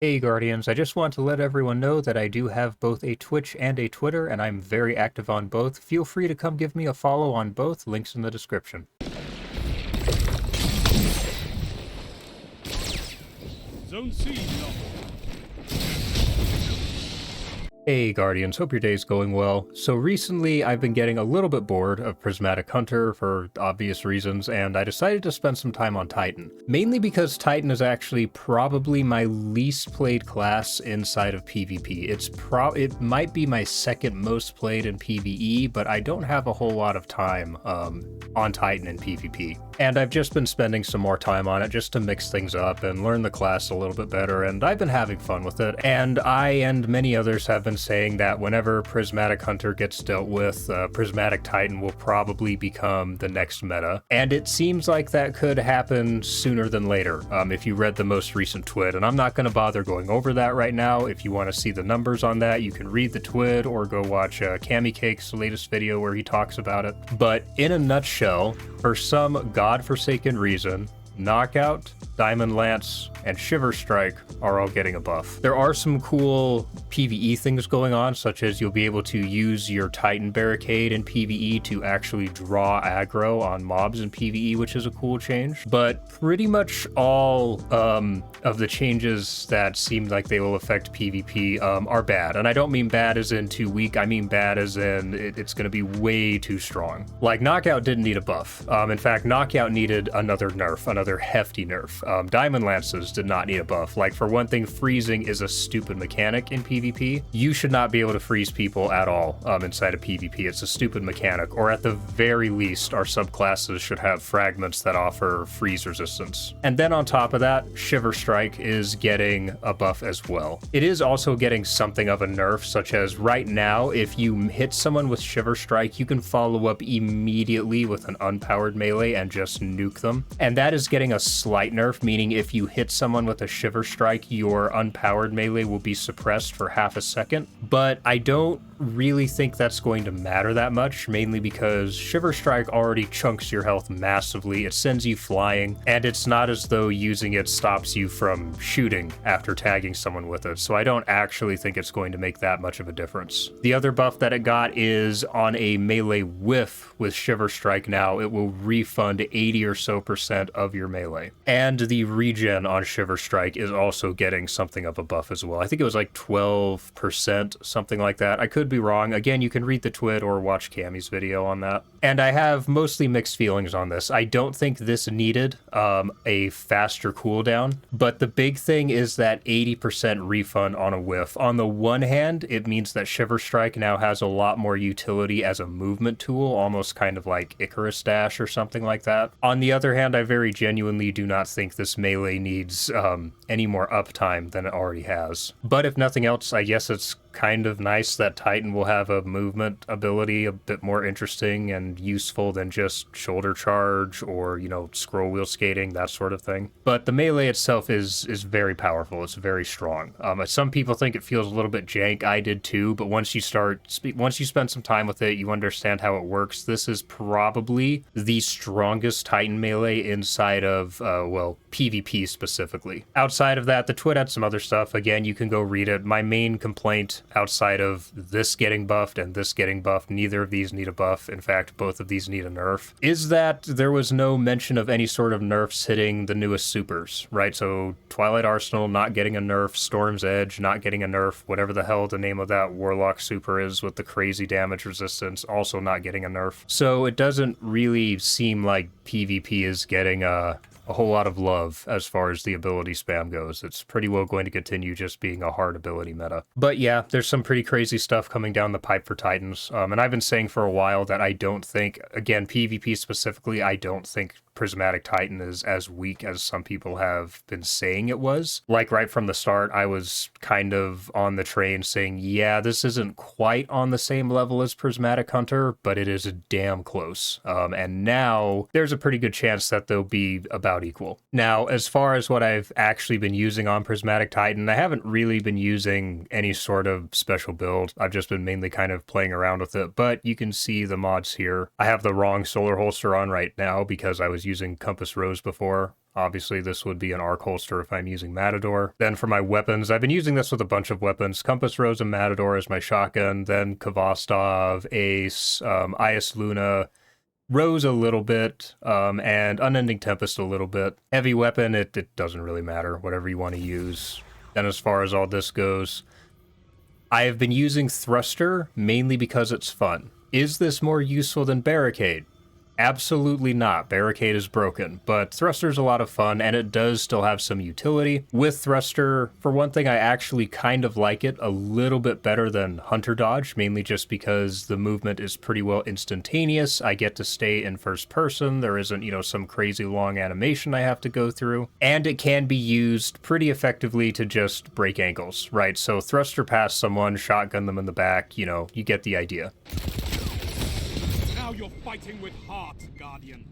Hey Guardians, I just want to let everyone know that I do have both a Twitch and a Twitter, and I'm very active on both. Feel free to come give me a follow on both, links in the description. Zone C, no. Hey Guardians, hope your day's going well. So recently I've been getting a little bit bored of Prismatic Hunter for obvious reasons, and I decided to spend some time on Titan. Mainly because Titan is actually probably my least played class inside of PvP. It might be my second most played in PvE, but I don't have a whole lot of time on Titan in PvP. And I've just been spending some more time on it just to mix things up and learn the class a little bit better, and I've been having fun with it. And I and many others have been saying that whenever Prismatic Hunter gets dealt with, Prismatic Titan will probably become the next meta. And it seems like that could happen sooner than later, if you read the most recent twid. And I'm not going to bother going over that right now. If you want to see the numbers on that, you can read the twid or go watch Cammy Cake's latest video where he talks about it. But in a nutshell, for some godforsaken reason, Knockout, Diamond Lance, and Shiver Strike are all getting a buff. There are some cool PvE things going on, such as you'll be able to use your Titan Barricade in PvE to actually draw aggro on mobs in PvE, which is a cool change. But pretty much all of the changes that seem like they will affect PvP are bad. And I don't mean bad as in too weak, I mean bad as in it's going to be way too strong. Like, Knockout didn't need a buff. In fact, Knockout needed another nerf, another hefty nerf. Diamond Lances did not need a buff. Like, for one thing, freezing is a stupid mechanic in PvP. You should not be able to freeze people at all inside of PvP. It's a stupid mechanic, or at the very least, our subclasses should have fragments that offer freeze resistance. And then on top of that, Shiver Strike is getting a buff as well. It is also getting something of a nerf, such as right now, if you hit someone with Shiver Strike, you can follow up immediately with an unpowered melee and just nuke them. And that is getting a slight nerf, meaning if you hit someone with a Shiver Strike, your unpowered melee will be suppressed for half a second. But I don't really think that's going to matter that much, mainly because Shiver Strike already chunks your health massively, it sends you flying, and it's not as though using it stops you from shooting after tagging someone with it, so I don't actually think it's going to make that much of a difference. The other buff that it got is on a melee whiff with Shiver Strike now, it will refund 80 or so percent of your melee. And the regen on Shiver Strike is also getting something of a buff as well. I think it was like 12%, something like that. I could be wrong. Again, you can read the twid or watch Cammy's video on that. And I have mostly mixed feelings on this. I don't think this needed a faster cooldown, but the big thing is that 80% refund on a whiff. On the one hand, it means that Shiver Strike now has a lot more utility as a movement tool, almost kind of like Icarus Dash or something like that. On the other hand, I very genuinely do not think this melee needs any more uptime than it already has. But if nothing else, I guess it's kind of nice that Titan will have a movement ability a bit more interesting and useful than just shoulder charge or, you know, scroll wheel skating, that sort of thing. But the melee itself is very powerful. It's very strong. Some people think it feels a little bit jank. I did too, but once you spend some time with it, you understand how it works. This is probably the strongest Titan melee inside of, PvP specifically. Outside of that, the twit had some other stuff. Again, you can go read it. My main complaint outside of this getting buffed and this getting buffed, neither of these need a buff. In fact, both of these need a nerf, is that there was no mention of any sort of nerfs hitting the newest supers, right? So Twilight Arsenal not getting a nerf, Storm's Edge not getting a nerf, whatever the hell the name of that Warlock super is with the crazy damage resistance, also not getting a nerf. So it doesn't really seem like PvP is getting a whole lot of love as far as the ability spam goes. It's pretty well going to continue just being a hard ability meta. But yeah, there's some pretty crazy stuff coming down the pipe for Titans. And I've been saying for a while that I don't think, again, PvP specifically, I don't think Prismatic Titan is as weak as some people have been saying it was. Like, right from the start, I was kind of on the train saying, yeah, this isn't quite on the same level as Prismatic Hunter, but it is damn close. And now there's a pretty good chance that they'll be about equal. Now, as far as what I've actually been using on Prismatic Titan, I haven't really been using any sort of special build. I've just been mainly kind of playing around with it, but you can see the mods here. I have the wrong solar holster on right now because I was using Compass Rose before. Obviously, this would be an arc holster if I'm using Matador. Then for my weapons, I've been using this with a bunch of weapons. Compass Rose and Matador as my shotgun, then Kvostov, Ace, Ias Luna, Rose a little bit, and Unending Tempest a little bit. Heavy weapon, it doesn't really matter, whatever you want to use. Then as far as all this goes, I have been using Thruster mainly because it's fun. Is this more useful than Barricade? Absolutely not. Barricade is broken, but Thruster's a lot of fun, and it does still have some utility. With Thruster, for one thing, I actually kind of like it a little bit better than Hunter Dodge, mainly just because the movement is pretty well instantaneous. I get to stay in first person. There isn't, you know, some crazy long animation I have to go through. And it can be used pretty effectively to just break ankles, right? So Thruster past someone, shotgun them in the back, you know, you get the idea. Now you're fighting with heart, Guardian.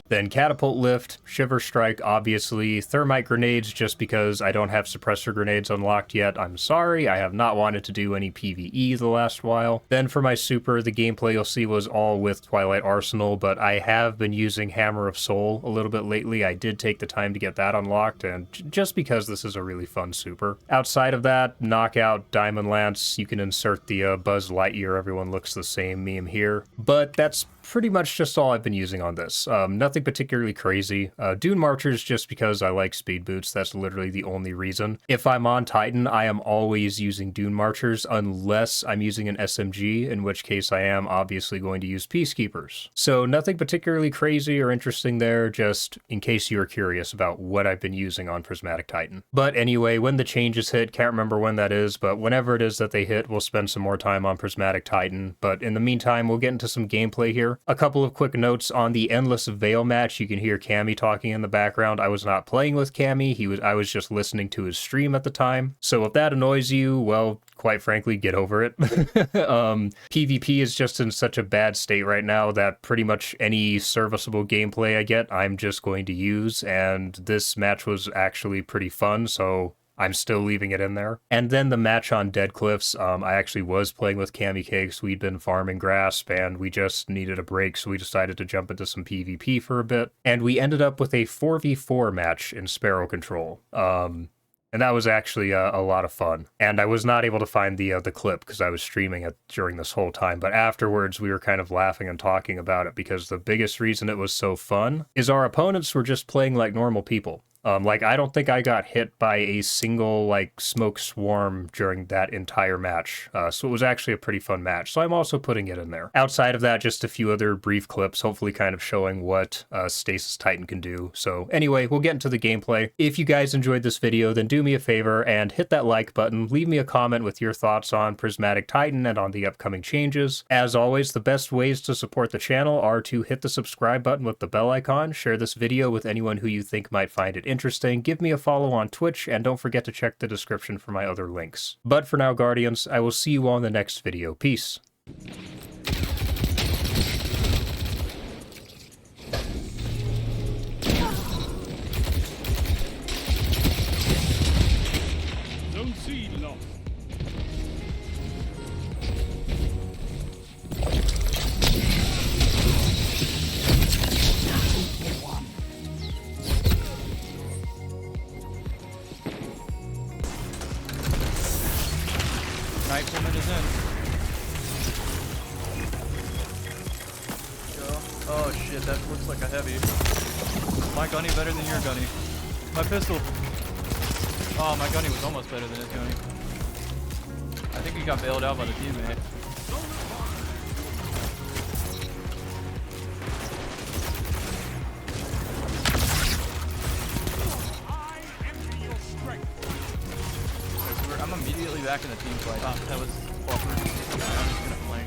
Then Catapult Lift, Shiver Strike, obviously, Thermite Grenades just because I don't have Suppressor Grenades unlocked yet. I'm sorry, I have not wanted to do any PvE the last while. Then for my super, the gameplay you'll see was all with Twilight Arsenal, but I have been using Hammer of Soul a little bit lately. I did take the time to get that unlocked, and just because this is a really fun super. Outside of that, Knockout, Diamond Lance, you can insert the Buzz Lightyear, everyone looks the same meme here. But that's pretty much just all I've been using on this. Nothing particularly crazy. Dune Marchers just because I like speed boots. That's literally the only reason. If I'm on Titan, I am always using Dune Marchers unless I'm using an SMG, in which case I am obviously going to use Peacekeepers. So nothing particularly crazy or interesting there, just in case you are curious about what I've been using on Prismatic Titan. But anyway, when the changes hit, can't remember when that is, but whenever it is that they hit, we'll spend some more time on Prismatic Titan. But in the meantime, we'll get into some gameplay here. A couple of quick notes on the Endless Vale match. You can hear Cammy talking in the background. I was not playing with Cammy. I was just listening to his stream at the time. So if that annoys you, well, quite frankly, get over it. PvP is just in such a bad state right now that pretty much any serviceable gameplay I get, I'm just going to use. And this match was actually pretty fun, so I'm still leaving it in there. And then the match on Dead Cliffs, I actually was playing with Cammy Cakes. We'd been farming Grasp, and we just needed a break, so we decided to jump into some PvP for a bit. And we ended up with a 4v4 match in Sparrow Control. And that was actually a lot of fun. And I was not able to find the clip because I was streaming it during this whole time. But afterwards, we were kind of laughing and talking about it because the biggest reason it was so fun is our opponents were just playing like normal people. Like, I don't think I got hit by a single, like, smoke swarm during that entire match. So it was actually a pretty fun match. So I'm also putting it in there. Outside of that, just a few other brief clips, hopefully kind of showing what Stasis Titan can do. So anyway, we'll get into the gameplay. If you guys enjoyed this video, then do me a favor and hit that like button. Leave me a comment with your thoughts on Prismatic Titan and on the upcoming changes. As always, the best ways to support the channel are to hit the subscribe button with the bell icon, share this video with anyone who you think might find it interesting, give me a follow on Twitch, and don't forget to check the description for my other links. But for now, Guardians, I will see you all in the next video. Peace. Zone C lost. Nightwoman is in. Go. Oh shit, that looks like a heavy. My gunny better than your gunny. My pistol. Oh, my gunny was almost better than his gunny. I think he got bailed out by the teammate. I'm immediately back in the team fight. Oh, that was awkward. I'm just gonna flank.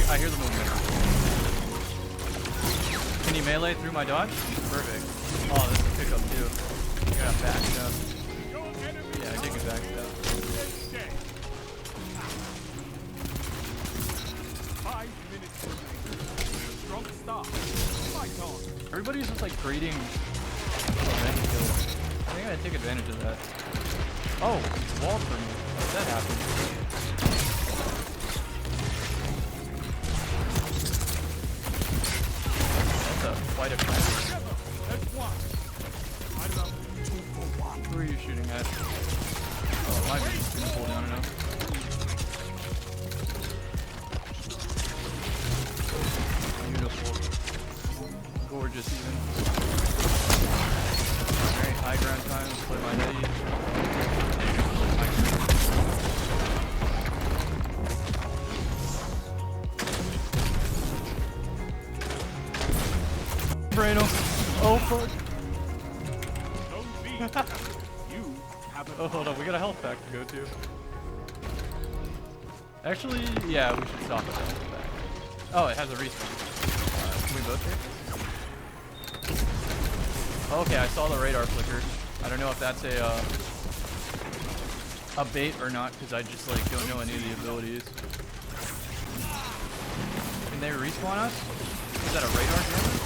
I hear the movement. Can you melee through my dodge? Perfect. Oh, this is a pickup too. I got backed up. Yeah, I did get backed up. 5 minutes remaining. Strong start. Fight on. Everybody's just like grading revenge kills. I think I gotta take advantage of that. Oh, it's walled for me. How did that happen? fight a clan. Who are you shooting at? Oh, my man's gonna pull down enough. Beautiful. Gorgeous even. Alright, high ground time. Let's play my heady. Brano. Oh fuck. Oh, hold on, we got a health pack to go to. Actually, yeah, we should stop at the health pack. Oh, it has a respawn. Can we both take? Okay, I saw the radar flicker. I don't know if that's a bait or not, because I just like don't know any of the abilities. Can they respawn us? Is that a radar jammer?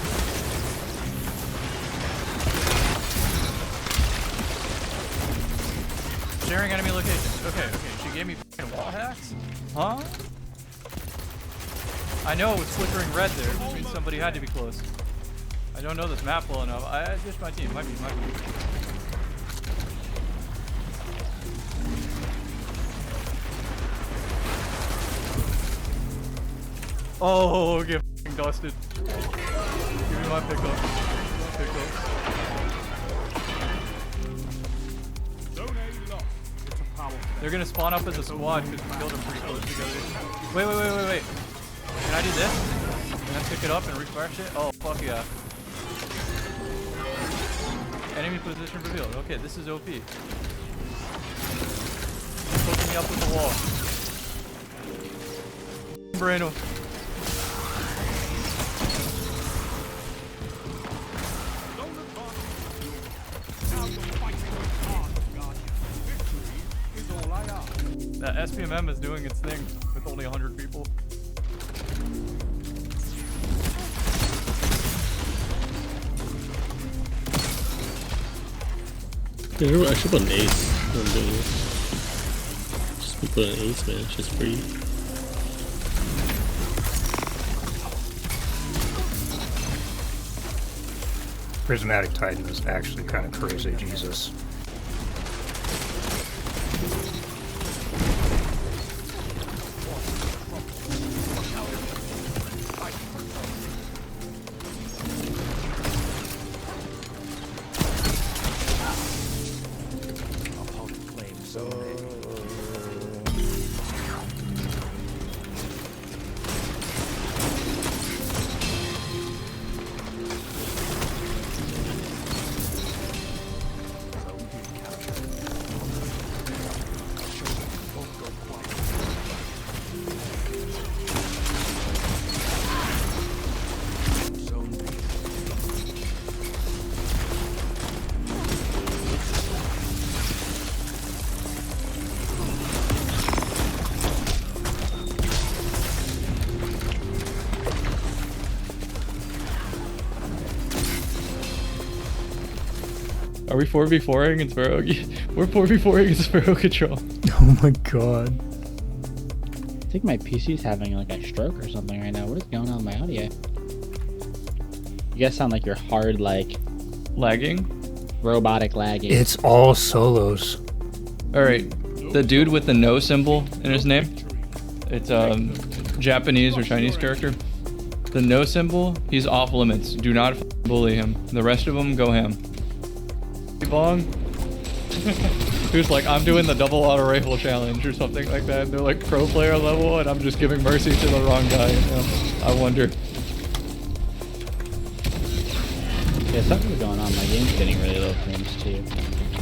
Sharing enemy location. Okay, she gave me f***ing wall hacks? Huh? I know it was flickering red there, which means somebody had to be close. I don't know this map well enough. Just my team. Might be. Oh, get f***ing dusted. Give me my pickup. They're gonna spawn up as a squad because we killed them pretty close together. Wait. Can I do this? Can I pick it up and refresh it? Oh, fuck yeah. Enemy position revealed. Okay, this is OP. Poking me up with the wall. Brano. That SPMM is doing its thing with only 100 people. Yeah, I should put an ace on doing this. Just put an ace, man. It's just free. Prismatic Titan is actually kind of crazy, Jesus. Are we 4v4ing in Sparrow? We're 4v4ing in Sparrow control. Oh my god. I think my PC's having like a stroke or something right now. What is going on with my audio? You guys sound like you're hard, like Lagging? robotic lagging. It's all solos. Alright, the dude with the no symbol in his name. It's Japanese or Chinese character. The no symbol, he's off limits. Do not bully him. The rest of them go ham. Bong. Who's like, I'm doing the double auto rifle challenge or something like that. They're like pro player level and I'm just giving mercy to the wrong guy. You know? I wonder. Yeah, something's going on. My game's getting really low frames too.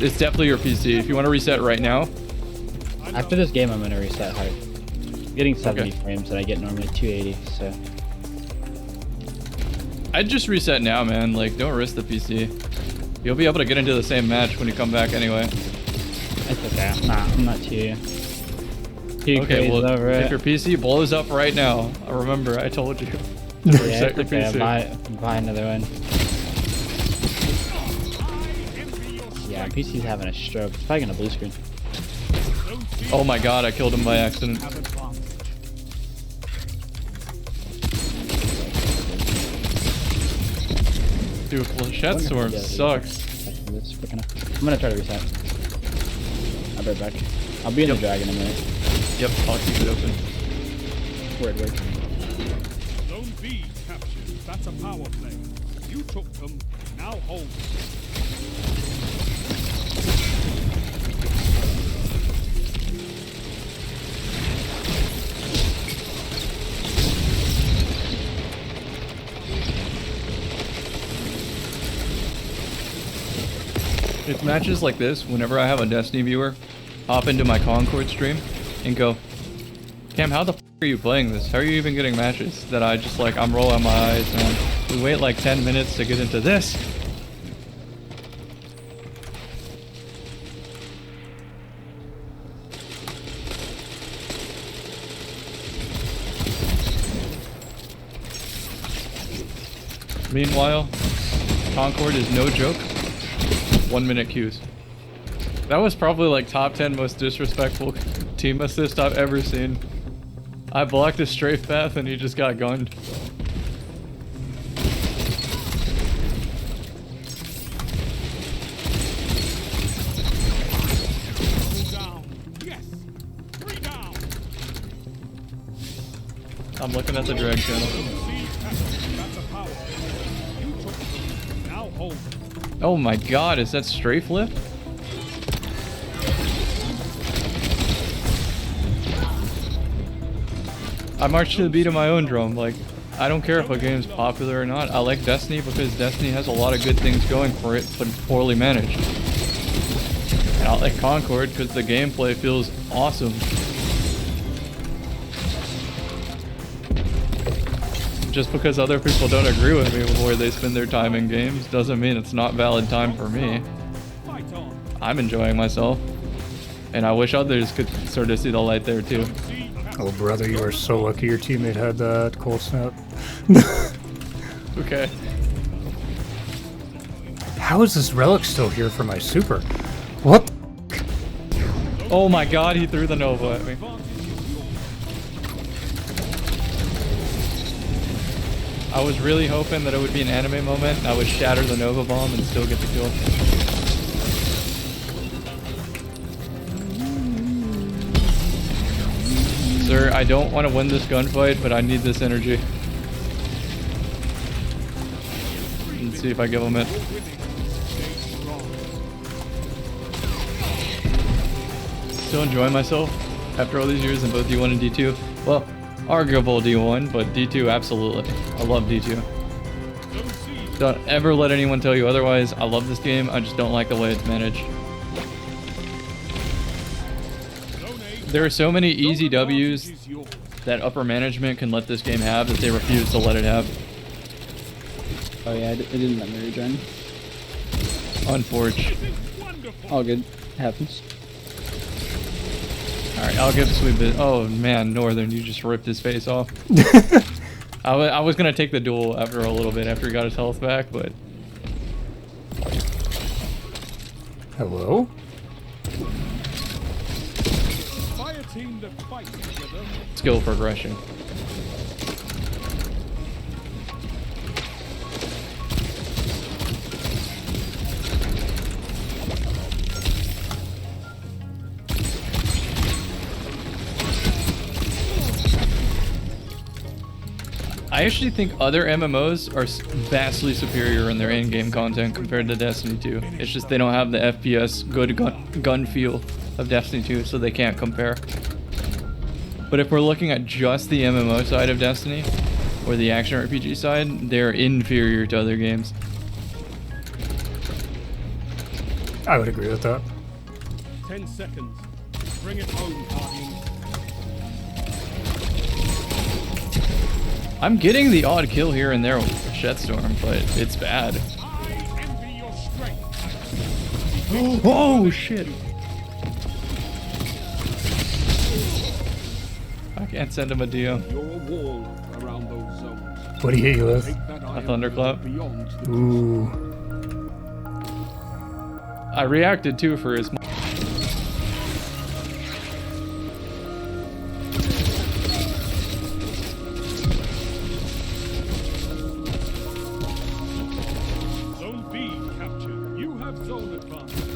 It's definitely your PC. If you want to reset right now. After this game, I'm gonna reset hard. I'm getting 70 frames and I get normally 280, so. I'd just reset now, man. Like, don't risk the PC. You'll be able to get into the same match when you come back anyway. It's okay. I'm not too Okay, well, over it. if your PC blows up right now, remember, I told you. Yeah, Reset your okay, PC. buy another one. Yeah, PC's having a stroke. It's probably gonna blue screen. Oh my god, I killed him by accident. Dude, Flechette Storm sucks. This quick enough. I'm gonna try to reset. I'll be right back. I'll be in the dragon in a minute. Yep, I'll keep it open. Word. Zone B captured. That's a power play. You took them. Now hold. It's matches like this, whenever I have a Destiny viewer, hop into my Concord stream and go, Cam, how the f are you playing this? How are you even getting matches? That I just like, I'm rolling my eyes, man. We wait like 10 minutes to get into this. Meanwhile, Concord is no joke. 1 minute queues. That was probably like top 10 most disrespectful team assist I've ever seen. I blocked a strafe path and he just got gunned. Down. Yes. 3 down. I'm looking at the drag channel. C captured. That's a power play. You took them. Now hold. Oh my god, is that strafe lift? I march to the beat of my own drum. Like, I don't care if a game's popular or not. I like Destiny because Destiny has a lot of good things going for it, but it's poorly managed. And I like Concord because the gameplay feels awesome. Just because other people don't agree with me with where they spend their time in games doesn't mean it's not valid time for me. Fight on. I'm enjoying myself. And I wish others could sort of see the light there too. C captured. Oh, brother, you are so lucky your teammate had that cold snap. Okay. How is this relic still here for my super? What? Oh my god, he threw the Nova at me. I was really hoping that it would be an anime moment and I would shatter the Nova bomb and still get the kill. Sir, I don't want to win this gunfight, but I need this energy. Let's see if I give him it. Still enjoying myself after all these years in both D1 and D2. Well, arguable D1, but D2 absolutely. I love D2. Don't ever let anyone tell you otherwise. I love this game. I just don't like the way it's managed. There are so many easy W's that upper management can let this game have that they refuse to let it have. Oh yeah, it didn't let me rejoin. Unfortunate. All good. Happens. Alright, I'll give Sweet Bit. Oh man, Northern, you just ripped his face off. I was gonna take the duel after a little bit after he got his health back, but... Hello? Fire team that fight together. skill progression. I actually think other MMOs are vastly superior in their in-game content compared to Destiny 2. It's just they don't have the FPS good gun feel of Destiny 2, so they can't compare. But if we're looking at just the MMO side of Destiny, or the action RPG side, they're inferior to other games. I would agree with that. 10 seconds. Bring it home, Guardians. I'm getting the odd kill here and there with Shetstorm, but it's bad. I envy your strength. Oh shit! I can't send him a DM. You're a wall around those zones. What do you hit you with? Take that iron thunderclap? beyond the Ooh. I reacted too for his. have zone advantage.